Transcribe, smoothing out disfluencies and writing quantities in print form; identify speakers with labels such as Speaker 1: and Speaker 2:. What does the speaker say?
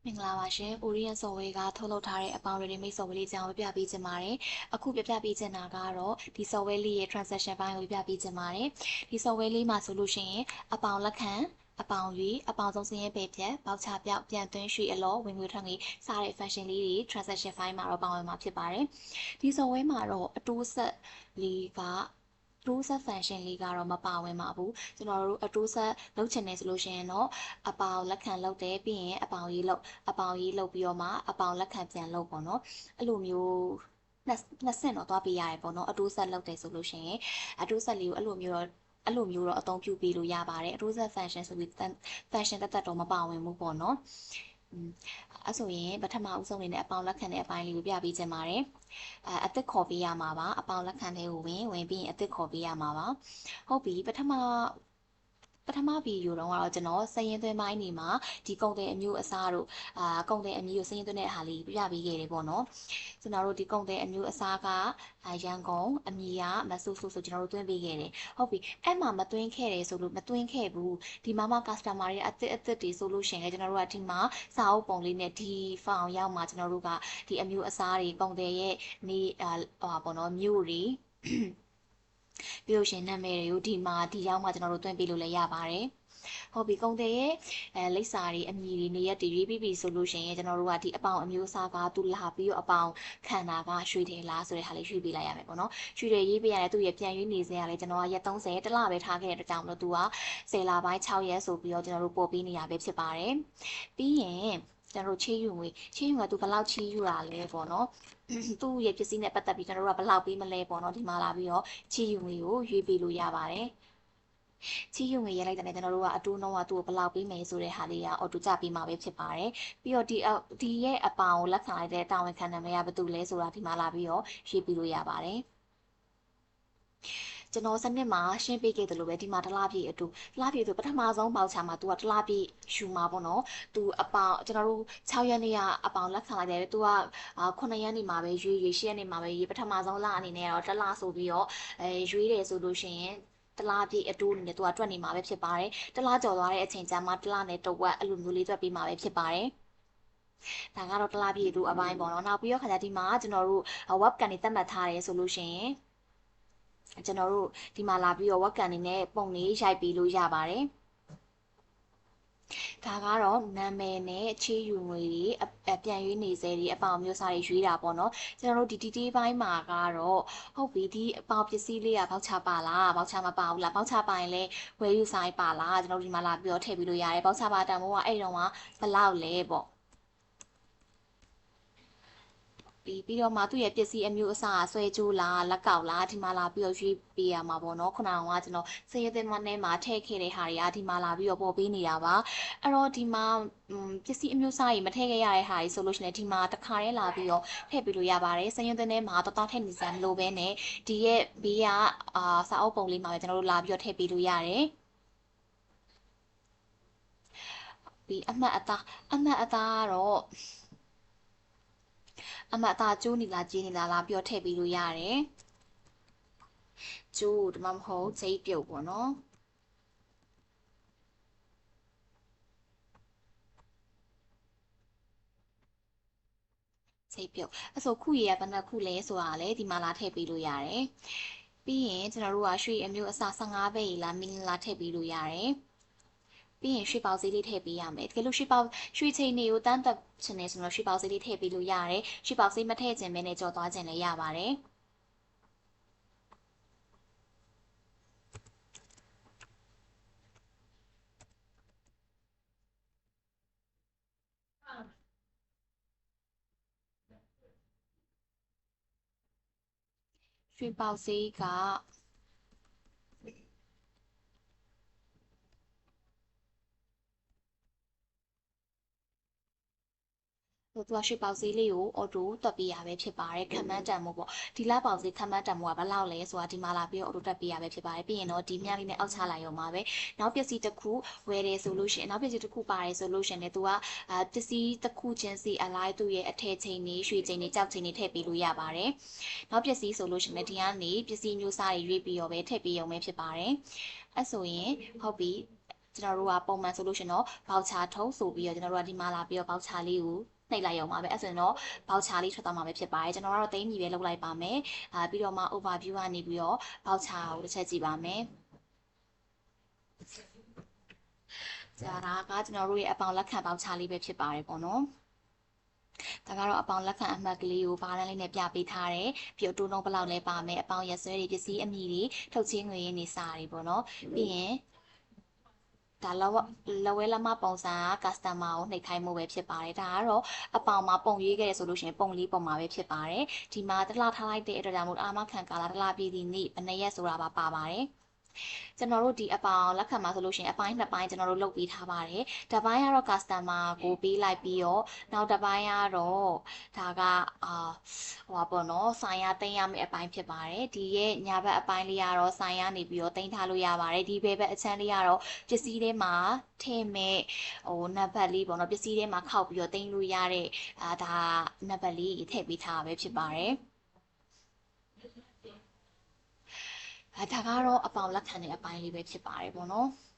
Speaker 1: မင်္ဂလာပါရှင် Orient Software ကထုတ်လုပ်ထားတဲ့အပေါင်း Ready-made software လေးကြောင်းပြပေးချင်ပါတယ်။အခုပြပေးချင်တာကတော့ဒီ software လေးရဲ့ transaction ဘိုင်းကိုပြပေးချင်ပါတယ်။ဒီ software လေးမှာဆိုလို့ရှိရင်အပေါင်းလက်ခံအပေါင်း၍အပေါင်းဆုံးစင်းရဲ့ပေဖြတ်ပေါက်ချပြောက်ပြန်သွင်းရွှေ့အလောဝင်ငွေထွက်ငွေစတဲ့ function လေးတွေ transaction file မှာတော့ပါဝင်မှာဖြစ်ပါတယ်။ဒီ software မှာတော့အတိုးဆက်လေးကprocess function လေးကတော့မပါဝင်ပါဘူးကျွန်တော်တို့အတိုးဆက်လုပ်ချင်တယ်ဆိုလို့ရှိရင်တော့အပေါင်လက်ခံလုပ်တယ်ပြီးရင်အပေါင်ရေးလုပ်ပြီးတော့မှအပေါင်လက်ခံပြန်လုပ်ပေါ့နော်အဲ့လိုမျိုးနှစ်ဆင့်တော့သွားပေးရတယ်ပေါ့နော်အတိုးဆက်လုပ်တယ်ဆိုလို့ရှိရင်အတိုးဆက်လေးကိုအဲ့လိုမျိုးတော့အသုံးပြုပေးလို့ရပါတယ်အတိုးဆက် function ဆိုပြီး function တက်တော့မပါဝင်ဘူးပေါ့နော်အဲ့ဆိုရင်ပထမဦးဆုံးအနေနဲ့အပေါင်လက်ခံတဲ့အပိုင်းလေးကိုပြပေးချင်ပါတယ်အသစ်ခေါ်ပေးရမှာပါအပေါင်လက်ခံတဲ့ကိုဝင်ပြီးရင်အသစ်ခေါ်ပေးရမှာပါဟုတ်ပြီပထမဗီဒီယိုတော့ကျွန်တော်စရင်သွင်းပိုင်းနေမှာဒီကုန်တဲ့အမျိုးအစားတို့ကုန်တဲ့အမျိုးကိုစရင်သွင်းတဲ့ဟာလေးပြပေးခဲ့တယ်ပေါ့နော်ကျွန်တော်တို့ဒီကုန်တဲ့အမျိုးအစားကရန်ကုန်အမီကမဆူဆူဆိုကျွန်တော်တို့သွင်းပေးခဲ့တယ်ဟုတ်ပြီအဲ့မှာမသွင်းခဲ့တယ်ဆိုလို့မသွင်းခဲ့ဘူးဒီမှာမှ customer တွေအသစ်တွေဆိုလို့ရှိရင်လည်းကျွန်တော်တို့ကဒီမှာစာအုပ်ပုံလေးနဲ့ဒီ file ရောက်မှာကျွန်တော်တို့ကဒီအမျိုးအစားတွေကုန်တဲ့ရဲ့နေပေါ့နော်မျိုးတွေပြီးလို့ရှိရင်နာမည်တွေကိုဒီရောက်မှကျွန်တော်တို့သွင်းပေးလို့လည်းရပါတယ်ဟုတ်ပြီကုန်တဲ့ရဲ့လိပ်စာတွေအမည်တွေနေရက်တွေရေးပြီးပြီဆိုလို့ရှိရင်ကျွန်တော်တို့ကဒီအပေါင်အမျိုးအစားကသူလာပြီးတော့အပေါင်ခန္ဓာကရွှေတယ်လားဆိုတဲ့ဟာလေးရွှေ့ပေးလိုက်ရမယ်ပေါ့နော်ရွှေတယ်ရေးပေးရတယ်သူရဲ့ပြန်ရွေးနေစရာလေကျွန်တော်ကရက်30တစ်လပဲထားခဲ့တဲ့အတွက်ကြောင့်မလို့သူက10လပိုင်း6ရက်ဆိုပြီးတော့ကျွန်တော်တို့ပို့ပေးနေရပဲဖြစ်ပါတယ်ပြီးရင်ကျွန်တော်တို့ချေးယူငွေကသူဘယ်လောက်ချေးယူတာလဲပေါ့နော်သူ့ရဲ့ပစ္စည်းနဲ့ပတ်သက်ပြီးကျွန်တော်တို့ကဘယ်လောက်ပေးမလဲပေါ့နော်ဒီမှာလာပြီးတော့ချေးယူငွေကိုရွေးပေးလို့ရပါတယ်ချီးယူငွေရလိုက်တဲ့ကျွန်တော်တို့ကအတိုးနှုန်းကသူ့ကိုဘယ်လောက်ပေးမယ်ဆိုတဲ့ဟာလေးကအော်တိုကြပေးမှာပဲဖြစ်ပါတယ်ပြီးတော့ဒီရဲ့အပေါင်ကိုလက်ခံလိုက်တဲ့တာဝန်ခံနာမည်ကဘယ်သူလဲဆိုတာဒီမှာလာပြီးတော့ရွေးပြီးလို့ရပါတယ်ကျွန်တော်စနစ်မှာရှင်းပေးခဲ့တယ်လို့ပဲဒီမှာတစ်လားပြည့်အတူတစ်လားပြည့်ဆိုပထမဆုံးပေါက်ချမှာ तू ကတစ်လားပြည့်ယူမှာပေါ့နော် तू အပေါင်ကျွန်တော်တို့6ရက်နေ့ကအပေါင်လက်ခံလိုက်တယ် तू က9ရက်နေ့မှာပဲရွေး10ရက်နေ့မှာပဲရွေးပထမဆုံးလအနေနဲ့တော့တစ်လားဆိုပြီးတော့ရွေးတယ်ဆိုလို့ရှိရင်တလားပြည့်အတူအနေနဲ့သူကတွက်နေမှာပဲဖြစ်ပါတယ်တလားကြော်သွားတဲ့အချိန်ကျမှတလားနဲ့တဝက်အဲ့လိုမျိုးလေးတွက်ပြီးမှာပဲဖြစ်ပါတယ်ဒါကတော့တလားပြည့်အတူအပိုင်းပေါ့နော်နောက်ပြီးတော့ခါကျဒီမှာကျွန်တော်တို့ web ကန်နေသတ်မှတ်ထားတယ်ဆိုလို့ရှိရင်ကျွန်တော်တို့ဒီမှာလာပြီးတော့ web ကန်နေနဲ့ပုံလေးရိုက်ပြီးလို့ရပါတယ်ဒါကတော့နာမည်နဲ့ချေးယူငွေတွေပြန်ရွေးနေစေတွေအပေါင်မျိုးစားတွေရွေးတာပေါ့နော်ကျွန်တော်တို့ဒီတီးပိုင်းမှာကတော့ဟုတ်ပြီဒီအပေါင်ပစ္စည်းလေးကဘောက်ချပါလားဘောက်ချမပါဘူးလားဘောက်ချပါရင်လည်းဝယ်ယူဆိုင်ပါလားကျွန်တော်တို့ဒီမှာလာပြီးတော့ထည့်ပြီးလို့ရတယ်ဘောက်ချပါတန်ဖိုးကအဲ့တုန်းကဘယ်လောက်လဲပေါ့ပြီးတော့မှသူ့ရဲ့ပစ္စည်းအမျိုးအစားဆွဲကြိုးလားလက်ကောက်လားဒီမှာလာပြီးတော့ရွေးပေးရမှာပေါ့နော်ခုနကကျွန်တော်စရတဲ့မနဲ့မှာထည့်ခဲ့တဲ့ဟာတွေကဒီမှာလာပြီးတော့ပေါ်ပေးနေတာပါအဲ့တော့ဒီမှာပစ္စည်းအမျိုးအစားကြီးမထည့်ခဲ့ရတဲ့ဟာကြီးဆိုလို့ရှိရင်ဒီမှာတစ်ခါတည်းလာပြီးတော့ထည့်ပေးလို့ရပါတယ်စရတဲ့နဲ့မှာတတထည့်နေစရာမလိုဘဲနဲ့ဒီရဲ့ဘေးကစာအုပ်ပုံလေးမှာပဲကျွန်တော်တို့လာပြီးတော့ထည့်ပေးလို့ရတယ်ပြီးအမှတ်အသားကတော့အမှတ်အသားကျိုးနေလားကြီးနေလားလာပြီးတော့ထည့်ပေးလို့ရတယ်ကျိုးဒီမှာမဟုတ်ဂျိတ်ပြုတ်ပေါ့နော်ဂျိတ်ပြုတ်အဲ့ဆိုခုရည်ကဘယ်နှခုလဲဆိုတာလည်းဒီမှာလာထည့်ပေးလို့ရတယ်ပြီးရင်ကျွန်တော်တို့ကရွှေအမျိုးအစား15ပဲလားမီလီလာထည့်ပေးလို့ရတယ်ပြီးရင်ရွှေပေါက်ဈေးလေးထည့်ပေးရမယ်တကယ်လို့ရွှေချိန်တွေကိုတန်းတက်ချင်နေဆိုတော့ရွှေပေါက်ဈေးလေးထည့်ပေးလို့ရတယ်ရွှေပေါက်ဈေးမထည့်ချင်ဘဲနဲ့ကြော်သွားချင်လည်းရပါတယ်ရွှေပေါက်ဈေးကသူကရွှေပေါက်ဈေးလေးကိုအော်တိုတွက်ပေးရပဲဖြစ်ပါတယ်ခံမှန်းတန်မှုပေါ့ဒီလပေါက်ဈေးခံမှန်းတန်မှုကဘယ်လောက်လဲဆိုတာဒီမှာလာပြီးတော့အော်တိုတွက်ပေးရပဲဖြစ်ပါတယ်ပြီးရင်တော့ဒီမြလေးနဲ့အောက်ချလိုက်ရောမှာပဲနောက်ပစ္စည်းတစ်ခုဝယ်တယ်ဆိုလို့ရှိရင်နောက်ပစ္စည်းတစ်ခုပါတယ်ဆိုလို့ရှိရင်လည်းသူကပစ္စည်းတစ်ခုချင်းစီအလိုက်သူ့ရဲ့အထည်ချိန်တွေရွှေချိန်တွေကြောက်ချိန်တွေထည့်ပေးလို့ရပါတယ်နောက်ပစ္စည်းဆိုလို့ရှိရင်ဒီကနေပစ္စည်းမျိုးစားတွေရွေးပြီးတော့ပဲထည့်ပေးရုံပဲဖြစ်ပါတယ်အဲ့ဆိုရင်ဟုတ်ပြီ ကျွန်တော်တို့ကပုံမှန်ဆိုလို့ရှင်တော့ voucher ထုတ်ဆိုပြီးတော့ကျွန်တော်တို့ကဒီမှာလာပြီးတော့ voucher လေးကိုနှိပ်လိုက်ရုံပါပဲအဲ့ဆိုရင်တော့ voucher လေးထွက်သွားမှာပဲဖြစ်ပါတယ်ကျွန်တော်ကတော့သိန်းကြီးပဲလုပ်လိုက်ပါမယ်ပြီးတော့မှ overview ကနေပြီးတော့ voucher ကိုတစ်ချက်ကြည့်ပါမယ်ဒါကကျွန်တော်တို့ရဲ့အပေါင်လက်ခံ voucher လေးပဲဖြစ်ပါတယ်ပေါ့နော်ဒါကတော့အပေါင်လက်ခံအမှတ်ကလေးကိုဘားတန်းလေးနဲ့ပြပေးထားတယ်ပြီးတော့တိုးနှုံးဘယ်လောက်လဲပါမယ်အပေါင်ရက်စွဲတွေပစ္စည်းအမည်တွေထုတ်ချင်းငွေရင်းနေစာတွေပေါ့နော်ပြီးရင်ဒါလဝဲလမပုံစံက customer ကိုနှိပ်ခိုင်းမှုပဲဖြစ်ပါတယ်ဒါကတော့အပေါင်မှာပုံရေးခဲ့တယ်ဆိုလို့ရှိရင်ပုံလေးပုံမှာပဲဖြစ်ပါတယ်ဒီမှာတစ်လားထားလိုက်တဲ့အတွက်ကြောင့်မို့အာမခံကာလတစ်လားပြည့်သည့်နေ့ဘယ်နှစ်ရက်ဆိုတာပါပါတယ်ကျွန်တော်တို့ဒီအပေါင်လက်ခံမှာဆိုလို့ရှိရင်အပိုင်းနှစ်ပိုင်းကျွန်တော်တို့လုပ်ပေးထားပါတယ်။တစ်ပိုင်းကတော့ customer ကိုပေးလိုက်ပြီးတော့နောက်တစ်ပိုင်းကတော့ဒါကဟိုပါပေါ့နော်ဆိုင်ရတင်ရမယ့်အပိုင်းဖြစ်ပါတယ်။ဒီရဲ့ညာဘက်အပိုင်းလေးကတော့ဆိုင်ရနေပြီးတော့တင်ထားလို့ရပါတယ်။ဒီဘက်အချမ်းလေးကတော့ပစ္စည်းထဲမှာထည့်မဲ့နံပါတ်လေးပေါ့နော်ပစ္စည်းထဲမှာခောက်ပြီးတော့တင်လို့ရတဲ့ဒါနံပါတ်လေးထည့်ပေးထားတာပဲဖြစ်ပါတယ်။ဒါကတော့အပေါင်လက်ခံတဲ့အပိုင်းလေးပဲဖြစ်ပါတယ်ပေါ့နော်။